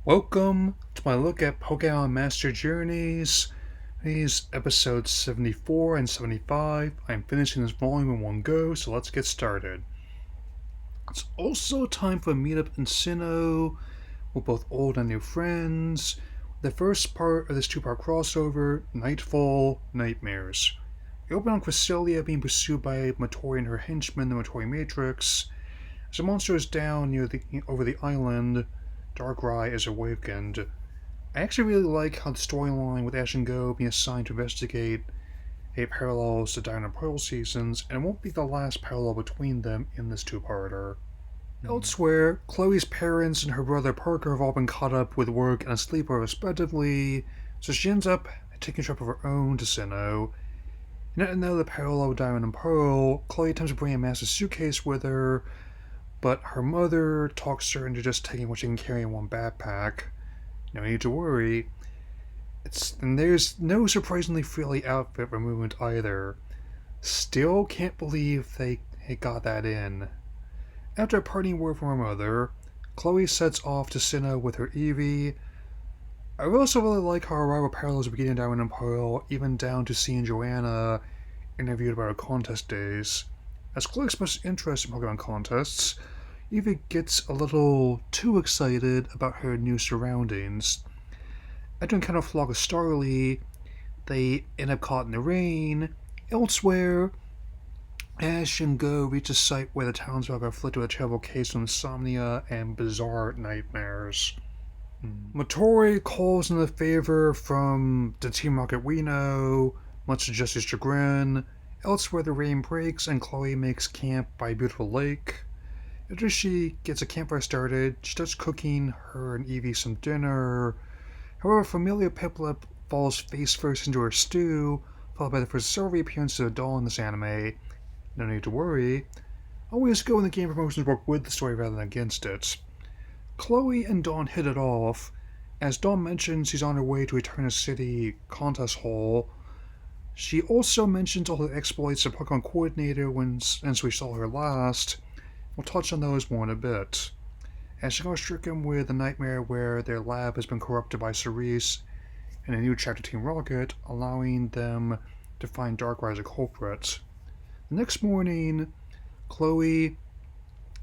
Welcome to my look at Pokemon Master Journeys. These episodes 74 and 75. I'm finishing this volume in one go, so let's get started. It's also time for a meetup in Sinnoh with both old and new friends. The first part of this two-part crossover, Nightfall Nightmares. We open on Cresselia being pursued by Matori and her henchmen, the Matori Matrix. As the monster is down over the island, Darkrai is awakened. I actually really like how the storyline with Ash and Go being assigned to investigate parallels to Diamond and Pearl seasons, and it won't be the last parallel between them in this two-parter. Elsewhere, Chloe's parents and her brother Parker have all been caught up with work and a sleepover respectively, so she ends up taking a trip of her own to Sinnoh. In another parallel with Diamond and Pearl, Chloe attempts to bring a massive suitcase with her, but her mother talks her into just taking what she can carry in one backpack. No need to worry. And there's no surprisingly frilly outfit removement either. Still can't believe they got that in. After a parting word from her mother, Chloe sets off to Sinnoh with her Eevee. I also really like how her rival parallels beginning Diamond and Pearl, even down to seeing Joanna interviewed about her contest days. As Chloe expresses interest in Pokemon contests, Eevee gets a little too excited about her new surroundings. After encountering a flock of Starly, they end up caught in the rain. Elsewhere, Ash and Go reach a site where the townsfolk are afflicted with a terrible case of insomnia and bizarre nightmares. Matori calls in a favor from the Team Rocket we know, much to Jesse's chagrin. Elsewhere, the rain breaks and Chloe makes camp by a beautiful lake. After she gets a campfire started, she starts cooking her and Eevee some dinner. However, familiar Piplup falls face first into her stew, followed by the first several appearances of Dawn in this anime. No need to worry. Always go when the game promotions work with the story rather than against it. Chloe and Dawn hit it off. As Dawn mentions she's on her way to Eterna City Contest Hall, she also mentions all the exploits of Pokemon Coordinator since we saw her last. We'll touch on those more in a bit. As she got stricken with a nightmare where their lab has been corrupted by Cerise and a new chapter Team Rocket, allowing them to find Darkrai as a culprit. The next morning, Chloe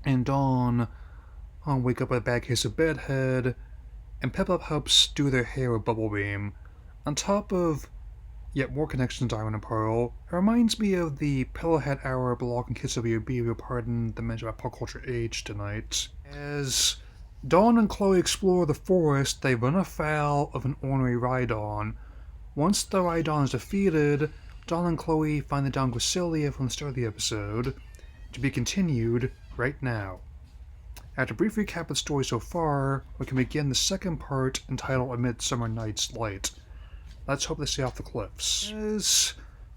and Dawn wake up with a bad case of bedhead, and Piplup helps do their hair with Bubble Beam. On top of yet more connections to Diamond and Pearl, it reminds me of the Pillowhead Hour blog and Kids WB, if you'll pardon the mention about Pop Culture Age tonight. As Dawn and Chloe explore the forest, they run afoul of an ornery Rhydon. Once the Rhydon is defeated, Dawn and Chloe find the down Cresselia from the start of the episode, to be continued right now. After a brief recap of the story so far, we can begin the second part entitled A Midsummer Night's Light. Let's hope they stay off the cliffs. As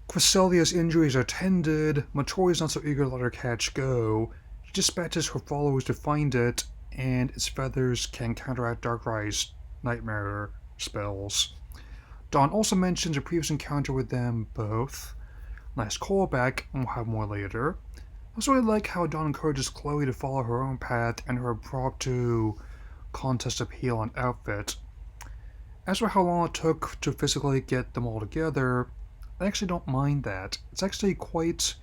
Cresselia's injuries are tended, Matori is not so eager to let her catch go. She dispatches her followers to find it, and its feathers can counteract Darkrai's nightmare spells. Dawn also mentions a previous encounter with them both. Nice callback, and we'll have more later. I also really like how Dawn encourages Chloe to follow her own path and her impromptu contest appeal and outfit. As for how long it took to physically get them all together, I actually don't mind that. It's actually quite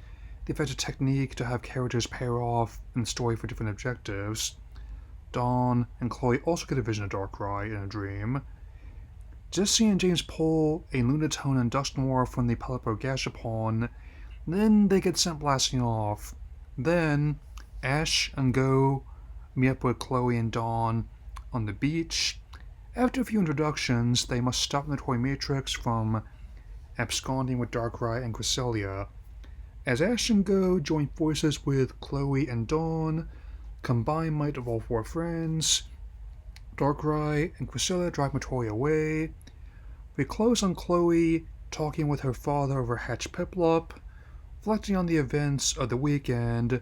the effective technique to have characters pair off in the story for different objectives. Dawn and Chloe also get a vision of Darkrai in a dream. Jesse and James pull a Lunatone and Dusknoir from the Pelipper Gashapon, then they get sent blasting off. Then, Ash and Go meet up with Chloe and Dawn on the beach. After a few introductions, they must stop the Toy Matrix from absconding with Darkrai and Cresselia. As Ash and Go join forces with Chloe and Dawn, combined might of all four friends, Darkrai and Cresselia drive Matori away. We close on Chloe talking with her father over Hatch Piplup, reflecting on the events of the weekend,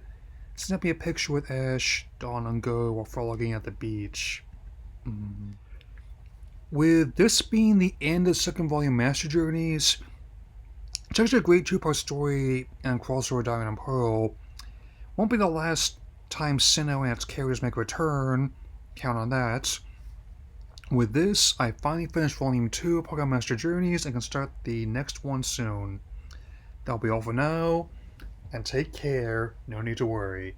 snapping a picture with Ash, Dawn, and Go while frolicking at the beach. With this being the end of the second volume Master Journeys, it's actually a great two-part story and crossover Diamond and Pearl. Won't be the last time Sinnoh and its characters make a return, count on that. With this, I finally finished Volume 2 of Pokemon Master Journeys and can start the next one soon. That'll be all for now, and take care, no need to worry.